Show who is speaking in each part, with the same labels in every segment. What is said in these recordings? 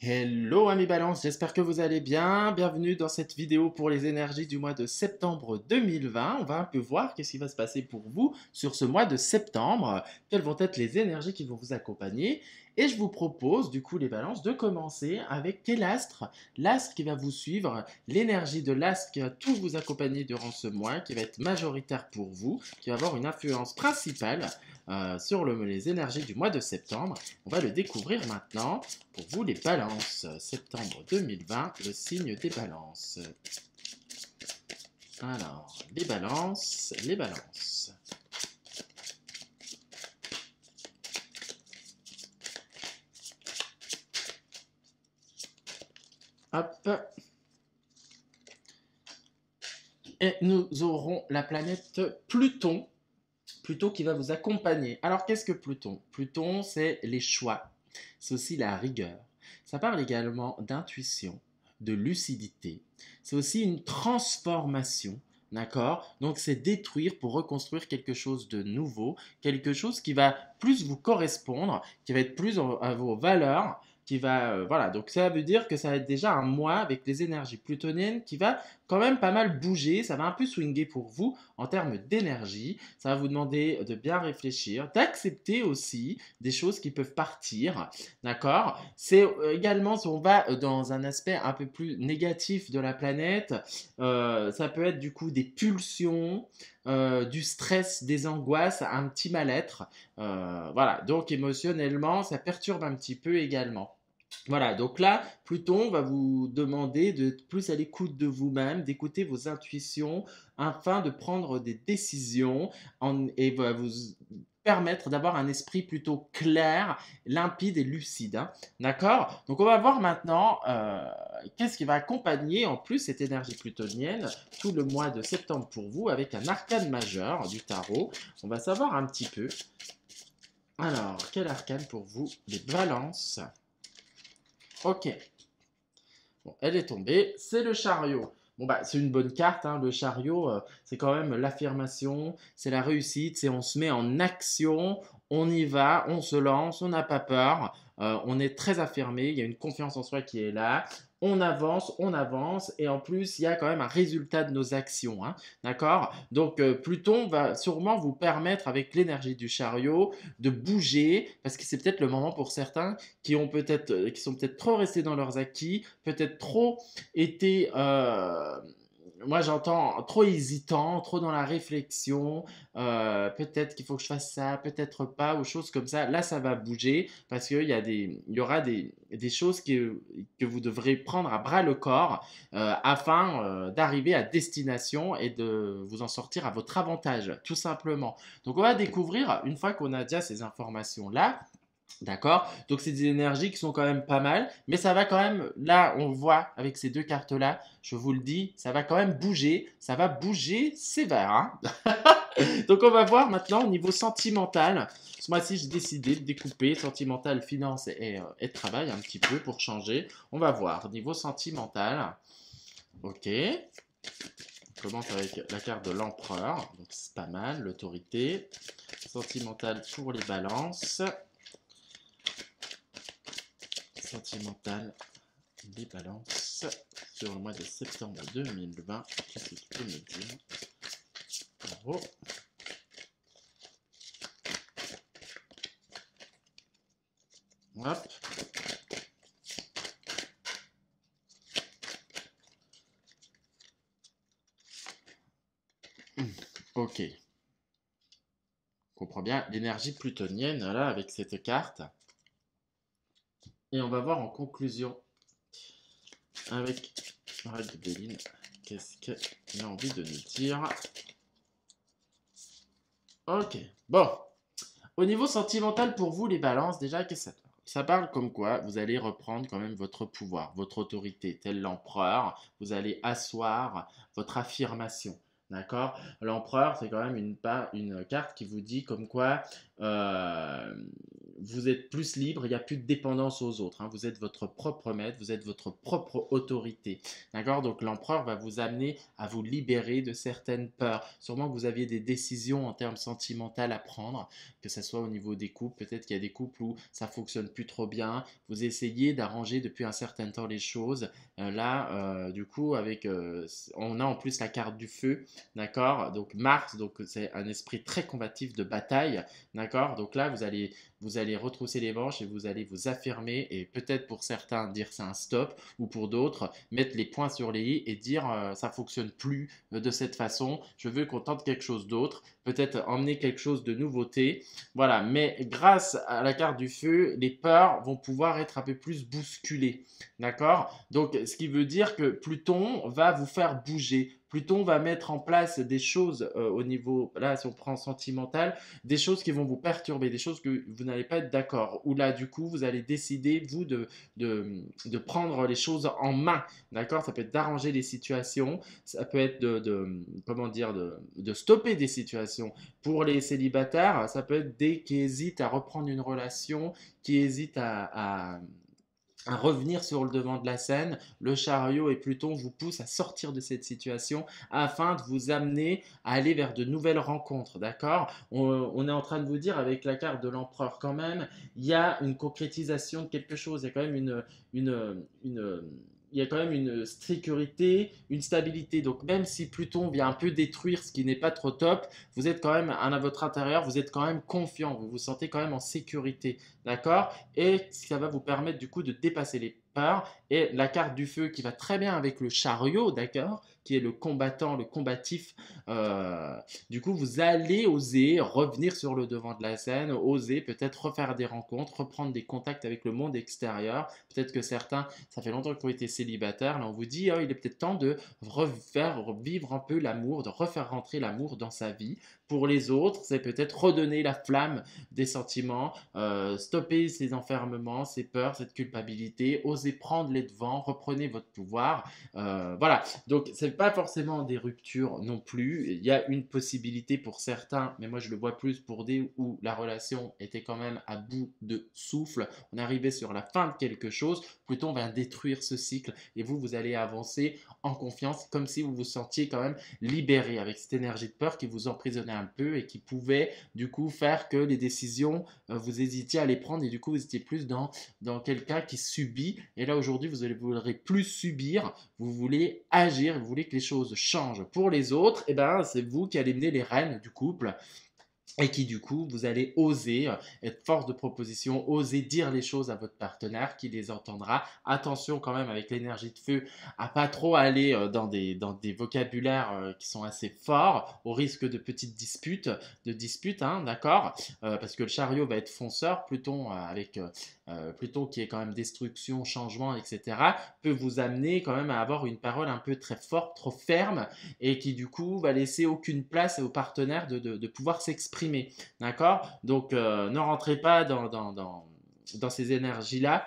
Speaker 1: Hello amis balance, j'espère que vous allez bien. Bienvenue dans cette vidéo pour les énergies du mois de septembre 2020. On va un peu voir qu'est-ce qui va se passer pour vous sur ce mois de septembre. Quelles vont être les énergies qui vont vous accompagner. Et je vous propose du coup les balances de commencer avec quel astre? L'astre qui va vous suivre, l'énergie de l'astre qui va tout vous accompagner durant ce mois, qui va être majoritaire pour vous, qui va avoir une influence principale sur les énergies du mois de septembre. On va le découvrir maintenant. Pour vous, les balances, septembre 2020, le signe des balances. Alors, les balances, les balances. Hop. Et nous aurons la planète Pluton. Pluton qui va vous accompagner. Alors, qu'est-ce que Pluton? Pluton, c'est les choix. C'est aussi la rigueur. Ça parle également d'intuition, de lucidité. C'est aussi une transformation. D'accord? Donc, c'est détruire pour reconstruire quelque chose de nouveau, quelque chose qui va plus vous correspondre, qui va être plus à vos valeurs, qui va, voilà, donc ça veut dire que ça va être déjà un mois avec les énergies plutoniennes qui va quand même pas mal bouger, ça va un peu swinguer pour vous en termes d'énergie, ça va vous demander de bien réfléchir, d'accepter aussi des choses qui peuvent partir, d'accord? C'est également, si on va dans un aspect un peu plus négatif de la planète, ça peut être du coup des pulsions, du stress, des angoisses, un petit mal-être, voilà, donc émotionnellement, ça perturbe un petit peu également. Voilà, donc là, Pluton va vous demander d'être plus à l'écoute de vous-même, d'écouter vos intuitions afin de prendre des décisions et va vous permettre d'avoir un esprit plutôt clair, limpide et lucide, hein. D'accord? Donc on va voir maintenant qu'est-ce qui va accompagner en plus cette énergie plutonienne tout le mois de septembre pour vous avec un arcane majeur du tarot. On va savoir un petit peu. Alors, quel arcane pour vous? Les balances. Ok. Bon, elle est tombée. C'est le chariot. Bon, bah, c'est une bonne carte, hein. Le chariot, c'est quand même l'affirmation, c'est la réussite, c'est on se met en action, on y va, on se lance, on n'a pas peur, on est très affirmé, il y a une confiance en soi qui est là, on avance, et en plus, il y a quand même un résultat de nos actions, hein. D'accord? Donc, Pluton va sûrement vous permettre, avec l'énergie du chariot, de bouger, parce que c'est peut-être le moment pour certains qui sont peut-être trop restés dans leurs acquis, peut-être trop été, moi j'entends trop hésitant, trop dans la réflexion, peut-être qu'il faut que je fasse ça, peut-être pas, ou choses comme ça. Là, ça va bouger parce il y aura des choses que vous devrez prendre à bras le corps afin d'arriver à destination et de vous en sortir à votre avantage, tout simplement. Donc on va découvrir, une fois qu'on a déjà ces informations-là, d'accord? Donc c'est des énergies qui sont quand même pas mal, mais ça va quand même, là on voit avec ces deux cartes-là, je vous le dis, ça va quand même bouger, ça va bouger sévère, hein. Donc on va voir maintenant au niveau sentimental. Ce mois-ci j'ai décidé de découper sentimental, finance et travail un petit peu pour changer. On va voir, niveau sentimental, ok. On commence avec la carte de l'empereur, donc c'est pas mal, l'autorité. Sentimental pour les balances. Sentimental, les balances sur le mois de septembre 2020. Qu'est-ce que tu peux me dire? Bravo. Hop. Ok. On comprend bien l'énergie plutonienne là avec cette carte. Et on va voir en conclusion avec Marie Béline qu'est-ce qu'elle a envie de nous dire. Ok. Bon. Au niveau sentimental pour vous, les balances, déjà, qu'est-ce que ça parle? Ça parle comme quoi vous allez reprendre quand même votre pouvoir, votre autorité, tel l'empereur. Vous allez asseoir votre affirmation. D'accord? L'empereur, c'est quand même une carte qui vous dit comme quoi vous êtes plus libre, il n'y a plus de dépendance aux autres, hein. Vous êtes votre propre maître, vous êtes votre propre autorité. D'accord? Donc l'empereur va vous amener à vous libérer de certaines peurs. Sûrement que vous aviez des décisions en termes sentimentaux à prendre, que ce soit au niveau des couples. Peut-être qu'il y a des couples où ça fonctionne plus trop bien. Vous essayez d'arranger depuis un certain temps les choses. Là, du coup, on a en plus la carte du feu. D'accord? Donc Mars, donc c'est un esprit très combatif de bataille. D'accord? Donc là, vous allez retrousser les manches et vous allez vous affirmer et peut-être pour certains dire c'est un stop ou pour d'autres mettre les points sur les i et dire ça fonctionne plus de cette façon, je veux qu'on tente quelque chose d'autre, peut-être emmener quelque chose de nouveauté. Voilà, mais grâce à la carte du feu, les peurs vont pouvoir être un peu plus bousculées. D'accord? Donc ce qui veut dire que Pluton va vous faire bouger. Pluton va mettre en place des choses au niveau, là si on prend sentimental, des choses qui vont vous perturber, des choses que vous n'allez pas être d'accord. Ou là, du coup, vous allez décider, vous, de prendre les choses en main. D'accord? Ça peut être d'arranger les situations, ça peut être comment dire, de stopper des situations. Pour les célibataires, ça peut être dès qu'ils hésitent à reprendre une relation, qui hésitent à revenir sur le devant de la scène, le chariot et Pluton vous poussent à sortir de cette situation afin de vous amener à aller vers de nouvelles rencontres, d'accord? On est en train de vous dire avec la carte de l'empereur quand même, il y a une concrétisation de quelque chose, il y a quand même une il y a quand même une sécurité, une stabilité. Donc même si Pluton vient un peu détruire ce qui n'est pas trop top, vous êtes quand même à votre intérieur, vous êtes quand même confiant, vous vous sentez quand même en sécurité, d'accord? Et ça va vous permettre du coup de dépasser les peurs. Et la carte du feu qui va très bien avec le chariot, d'accord? Qui est le combattant, le combatif. Euh, du coup, vous allez oser revenir sur le devant de la scène, oser peut-être refaire des rencontres, reprendre des contacts avec le monde extérieur. Peut-être que certains, ça fait longtemps qu'ils ont été célibataires. Là, on vous dit, oh, il est peut-être temps de refaire vivre un peu l'amour, de refaire rentrer l'amour dans sa vie. Pour les autres, c'est peut-être redonner la flamme des sentiments, stopper ces enfermements, ces peurs, cette culpabilité, osez prendre les devants, reprenez votre pouvoir. Voilà, donc ce n'est pas forcément des ruptures non plus. Il y a une possibilité pour certains, mais moi je le vois plus pour des où la relation était quand même à bout de souffle. On arrivait sur la fin de quelque chose. Pluton va détruire ce cycle et vous allez avancer en confiance, comme si vous vous sentiez quand même libéré avec cette énergie de peur qui vous emprisonnait un peu et qui pouvait du coup faire que les décisions, vous hésitiez à les prendre et du coup vous étiez plus dans quelqu'un qui subit. Et là aujourd'hui, vous ne voudrez plus subir, vous voulez agir, vous voulez que les choses changent. Pour les autres, et ben, c'est vous qui allez mener les rênes du couple et qui du coup vous allez oser être force de proposition, oser dire les choses à votre partenaire qui les entendra. Attention quand même avec l'énergie de feu à pas trop aller dans des vocabulaires qui sont assez forts au risque de petites disputes, hein, d'accord. Parce que le chariot va être fonceur, Pluton avec Pluton qui est quand même destruction, changement, etc., peut vous amener quand même à avoir une parole un peu très forte, trop ferme, et qui du coup va laisser aucune place au partenaire de pouvoir s'exprimer. D'accord? Donc ne rentrez pas dans ces énergies-là.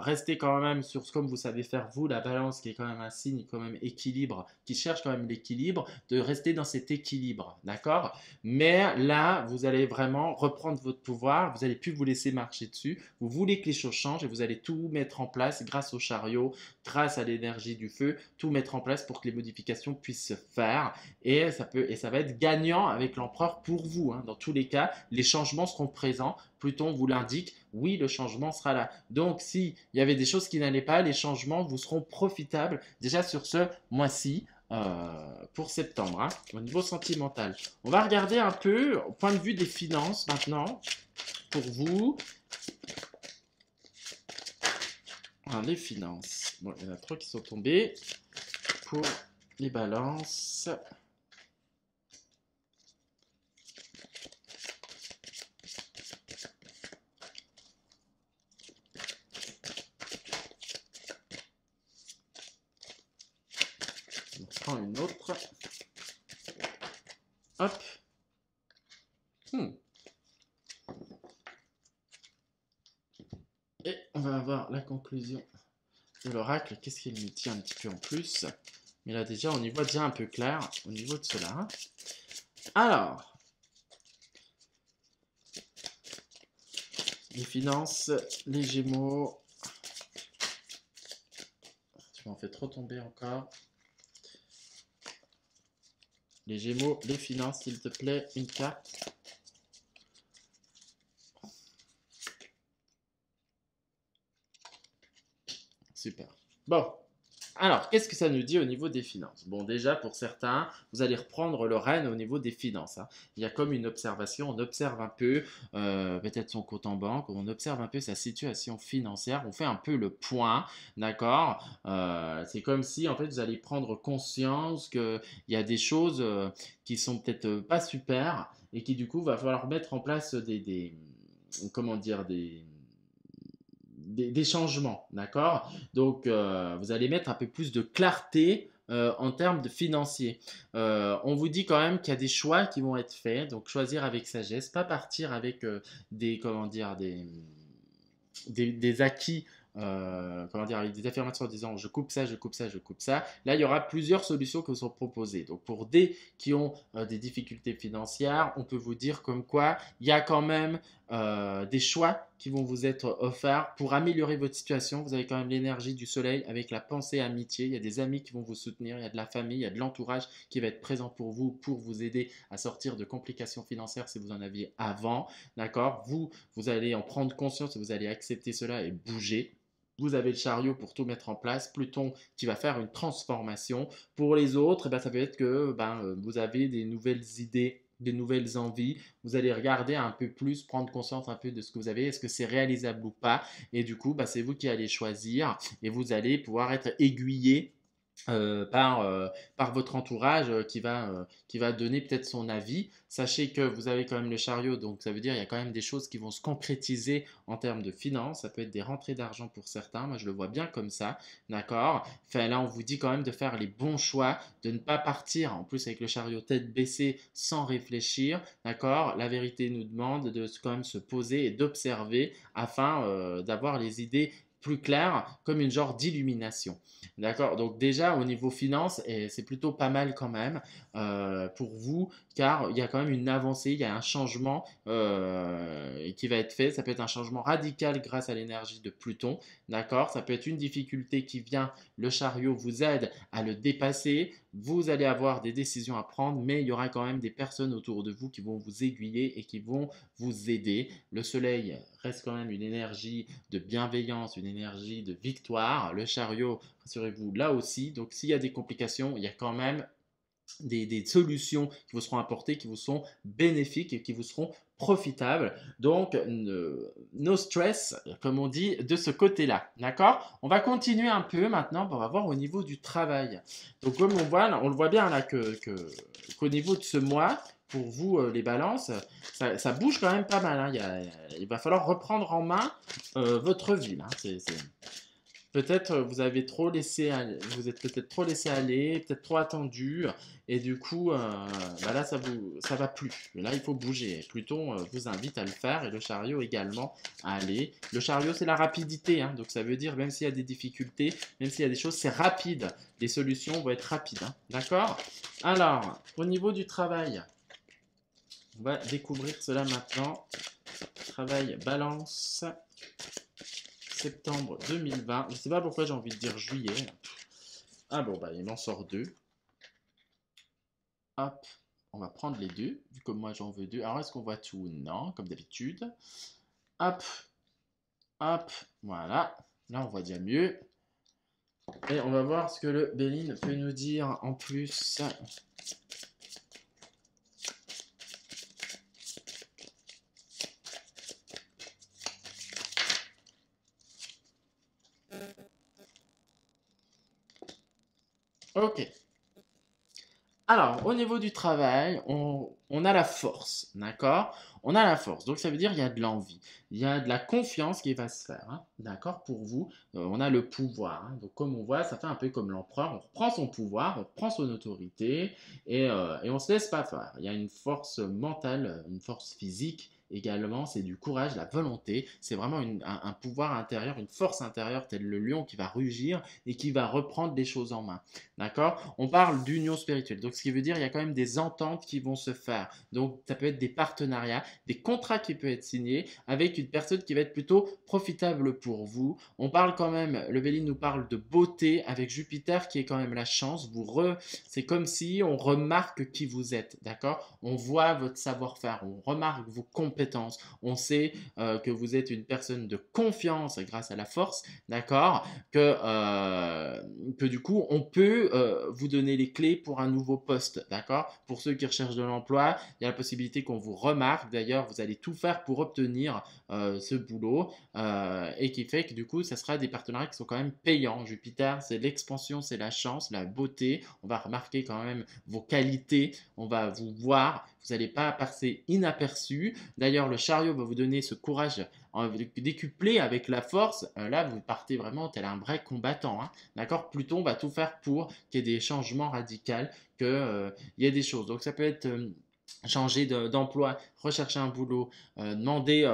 Speaker 1: Restez quand même sur ce comme vous savez faire vous, la balance qui est quand même un signe quand même équilibre, qui cherche quand même l'équilibre, de rester dans cet équilibre, d'accord? Mais là, vous allez vraiment reprendre votre pouvoir, vous n'allez plus vous laisser marcher dessus, vous voulez que les choses changent et vous allez tout mettre en place grâce au chariot, grâce à l'énergie du feu, tout mettre en place pour que les modifications puissent se faire et ça va être gagnant avec l'empereur pour vous, hein. Dans tous les cas, les changements seront présents. Pluton vous l'indique, oui, le changement sera là. Donc, s'il y avait des choses qui n'allaient pas, les changements vous seront profitables déjà sur ce mois-ci. Pour septembre, hein, au niveau sentimental. On va regarder un peu au point de vue des finances maintenant pour vous. Alors, les finances. Bon, il y en a 3 qui sont tombés. Pour les balances. On prend une autre. Hop. Et on va avoir la conclusion de l'oracle. Qu'est-ce qu'il nous dit un petit peu en plus? Mais là déjà, on y voit déjà un peu clair au niveau de cela. Alors, les finances, les Gémeaux. Tu m'en fais trop tomber encore. Les Gémeaux, les finances, s'il te plaît, une carte. Super. Bon. Alors, qu'est-ce que ça nous dit au niveau des finances? Bon, déjà, pour certains, vous allez reprendre le rêne au niveau des finances, hein. Il y a comme une observation, on observe un peu peut-être son compte en banque, on observe un peu sa situation financière, on fait un peu le point, d'accord? C'est comme si, en fait, vous allez prendre conscience qu'il y a des choses qui sont peut-être pas super et qui, du coup, va falloir mettre en place comment dire, des changements, d'accord? Donc, vous allez mettre un peu plus de clarté en termes de financier. On vous dit quand même qu'il y a des choix qui vont être faits, donc choisir avec sagesse, pas partir avec comment dire, des acquis, comment dire, avec des affirmations en disant je coupe ça, je coupe ça, je coupe ça. Là, il y aura plusieurs solutions qui vous sont proposées. Donc, pour des qui ont des difficultés financières, on peut vous dire comme quoi il y a quand même des choix qui vont vous être offerts pour améliorer votre situation. Vous avez quand même l'énergie du soleil avec la pensée amitié. Il y a des amis qui vont vous soutenir, il y a de la famille, il y a de l'entourage qui va être présent pour vous aider à sortir de complications financières si vous en aviez avant. D'accord? Vous allez en prendre conscience, vous allez accepter cela et bouger. Vous avez le chariot pour tout mettre en place, Pluton qui va faire une transformation. Pour les autres, eh ben, ça peut être que vous avez des nouvelles idées, des nouvelles envies. Vous allez regarder un peu plus, prendre conscience un peu de ce que vous avez, est-ce que c'est réalisable ou pas. Et du coup, c'est vous qui allez choisir et vous allez pouvoir être aiguillé par votre entourage qui va donner peut-être son avis. Sachez que vous avez quand même le chariot, donc ça veut dire qu'il y a quand même des choses qui vont se concrétiser en termes de finances. Ça peut être des rentrées d'argent pour certains, moi je le vois bien comme ça, d'accord? Enfin, là on vous dit quand même de faire les bons choix, de ne pas partir en plus avec le chariot tête baissée sans réfléchir, d'accord? La vérité nous demande de quand même se poser et d'observer afin d'avoir les idées plus claires comme une genre d'illumination. D'accord? Donc déjà au niveau finance, c'est plutôt pas mal quand même pour vous, car il y a quand même une avancée, il y a un changement qui va être fait. Ça peut être un changement radical grâce à l'énergie de Pluton. D'accord? Ça peut être une difficulté qui vient, le chariot vous aide à le dépasser. Vous allez avoir des décisions à prendre, mais il y aura quand même des personnes autour de vous qui vont vous aiguiller et qui vont vous aider. Le soleil reste quand même une énergie de bienveillance, une énergie de victoire. Le chariot, rassurez-vous, là aussi. Donc, s'il y a des complications, il y a quand même des solutions qui vous seront apportées, qui vous sont bénéfiques et qui vous seront profitables. Donc, no stress, comme on dit, de ce côté-là. D'accord? On va continuer un peu maintenant. On va voir au niveau du travail. Donc, comme on voit, on le voit bien là qu'au niveau de ce mois, pour vous, les balances, ça bouge quand même pas mal, hein. Il va falloir reprendre en main votre vie, là. Peut-être vous avez trop laissé aller, vous êtes peut-être trop laissé aller, peut-être trop attendu, et du coup, là, ça va plus. Et là, il faut bouger. Pluton vous invite à le faire, et le chariot également à aller. Le chariot, c'est la rapidité, hein, donc ça veut dire, même s'il y a des difficultés, même s'il y a des choses, c'est rapide. Les solutions vont être rapides, hein, d'accord? Alors, au niveau du travail, on va découvrir cela maintenant. Travail balance. Septembre 2020. Je ne sais pas pourquoi j'ai envie de dire juillet. Ah bon, il m'en sort deux. Hop, on va prendre les deux, vu que moi j'en veux deux. Alors, est-ce qu'on voit tout? Non, comme d'habitude. Hop, hop, voilà. Là, on voit déjà mieux. Et on va voir ce que le Béline peut nous dire en plus. Ok. Alors, au niveau du travail, on a la force, d'accord? On a la force, donc ça veut dire qu'il y a de l'envie, il y a de la confiance qui va se faire, hein, d'accord? Pour vous, on a le pouvoir, hein. Donc comme on voit, ça fait un peu comme l'empereur, on reprend son pouvoir, on reprend son autorité et on ne se laisse pas faire. Il y a une force mentale, une force physique également, c'est du courage, la volonté. C'est vraiment un pouvoir intérieur, une force intérieure, tel le lion qui va rugir et qui va reprendre les choses en main. D'accord? On parle d'union spirituelle. Donc, ce qui veut dire il y a quand même des ententes qui vont se faire. Donc, ça peut être des partenariats, des contrats qui peuvent être signés avec une personne qui va être plutôt profitable pour vous. On parle quand même, le Béline nous parle de beauté avec Jupiter qui est quand même la chance. C'est comme si on remarque qui vous êtes, d'accord? On voit votre savoir-faire, on remarque vos compétences, on sait que vous êtes une personne de confiance grâce à la force, d'accord? Que du coup, on peut vous donner les clés pour un nouveau poste, d'accord? Pour ceux qui recherchent de l'emploi, il y a la possibilité qu'on vous remarque. D'ailleurs, vous allez tout faire pour obtenir ce boulot et qui fait que du coup, ça sera des partenariats qui sont quand même payants. Jupiter, c'est l'expansion, c'est la chance, la beauté. On va remarquer quand même vos qualités, on va vous voir, vous n'allez pas passer inaperçu. D'ailleurs, le chariot va vous donner ce courage décuplé avec la force. Là, vous partez vraiment tel un vrai combattant. Hein. D'accord? Pluton va tout faire pour qu'il y ait des changements radicaux, qu'il y ait des choses. Donc, ça peut être changer d'emploi, rechercher un boulot, demander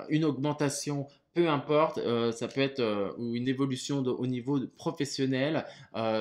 Speaker 1: une augmentation, peu importe, ça peut être ou une évolution au niveau professionnel,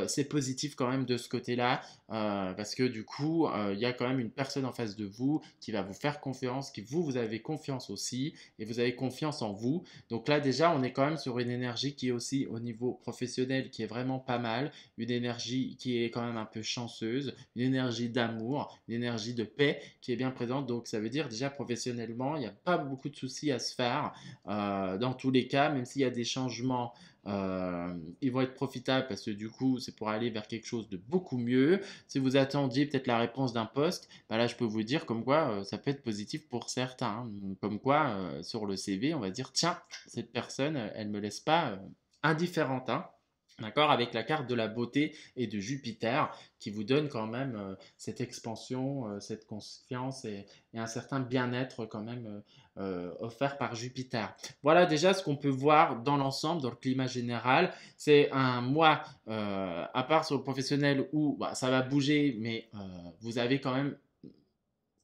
Speaker 1: c'est positif quand même de ce côté-là, parce que du coup, il y a quand même une personne en face de vous qui va vous faire confiance, qui vous avez confiance aussi, et vous avez confiance en vous. Donc là déjà, on est quand même sur une énergie qui est aussi au niveau professionnel, qui est vraiment pas mal, une énergie qui est quand même un peu chanceuse, une énergie d'amour, une énergie de paix qui est bien présente. Donc ça veut dire déjà professionnellement, il n'y a pas beaucoup de soucis à se faire dans tous les cas, même s'il y a des changements. Ils vont être profitables parce que du coup, c'est pour aller vers quelque chose de beaucoup mieux. Si vous attendiez peut-être la réponse d'un poste, bah là, je peux vous dire comme quoi ça peut être positif pour certains. Hein. Comme quoi, sur le CV, on va dire, tiens, cette personne, elle ne me laisse pas indifférente. Hein. D'accord? Avec la carte de la beauté et de Jupiter qui vous donne quand même cette expansion, cette confiance et un certain bien-être quand même offert par Jupiter. Voilà déjà ce qu'on peut voir dans l'ensemble, dans le climat général. C'est un mois, à part sur le professionnel où bah, ça va bouger, mais vous avez quand même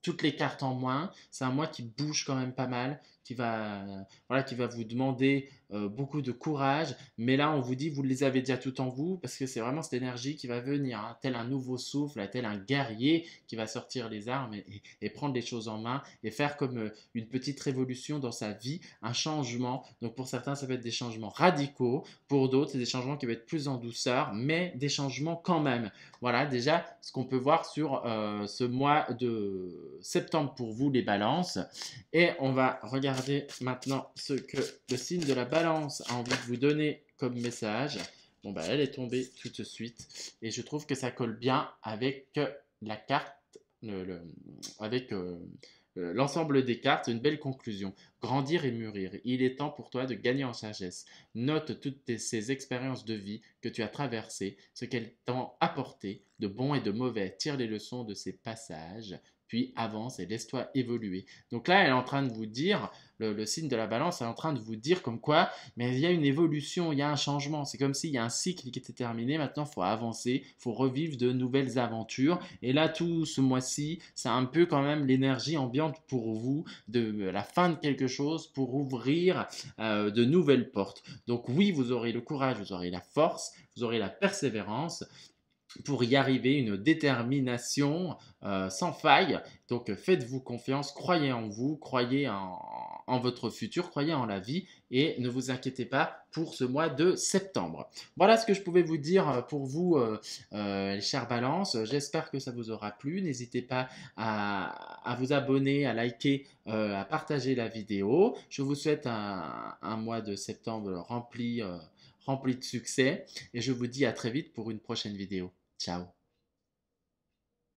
Speaker 1: toutes les cartes en moins. C'est un mois qui bouge quand même pas mal, voilà, qui va vous demander beaucoup de courage. Mais là, on vous dit, vous les avez déjà tout en vous, parce que c'est vraiment cette énergie qui va venir, hein, tel un nouveau souffle, tel un guerrier qui va sortir les armes et prendre les choses en main et faire comme une petite révolution dans sa vie, un changement. Donc pour certains, ça va être des changements radicaux. Pour d'autres, c'est des changements qui vont être plus en douceur, mais des changements quand même. Voilà déjà ce qu'on peut voir sur ce mois de septembre pour vous, les balances. Et on va regarder maintenant ce que le signe de la balance a envie de vous donner comme message. Bon, bah, elle est tombée tout de suite. Et je trouve que ça colle bien avec la carte, avec l'ensemble des cartes. Une belle conclusion. Grandir et mûrir. Il est temps pour toi de gagner en sagesse. Note toutes ces expériences de vie que tu as traversées, ce qu'elles t'ont apporté, de bon et de mauvais. Tire les leçons de ces passages puis avance et laisse-toi évoluer. Donc là, elle est en train de vous dire, le signe de la balance est en train de vous dire comme quoi, mais il y a une évolution, il y a un changement. C'est comme s'il y a un cycle qui était terminé, maintenant il faut avancer, il faut revivre de nouvelles aventures. Et là, tout ce mois-ci, c'est un peu quand même l'énergie ambiante pour vous, de la fin de quelque chose, pour ouvrir de nouvelles portes. Donc oui, vous aurez le courage, vous aurez la force, vous aurez la persévérance pour y arriver, une détermination sans faille. Donc faites-vous confiance, croyez en vous, croyez en votre futur, croyez en la vie et ne vous inquiétez pas pour ce mois de septembre. Voilà ce que je pouvais vous dire pour vous, les chers balances. J'espère que ça vous aura plu. N'hésitez pas à vous abonner, à liker, à partager la vidéo. Je vous souhaite un mois de septembre rempli de succès et je vous dis à très vite pour une prochaine vidéo. Ciao.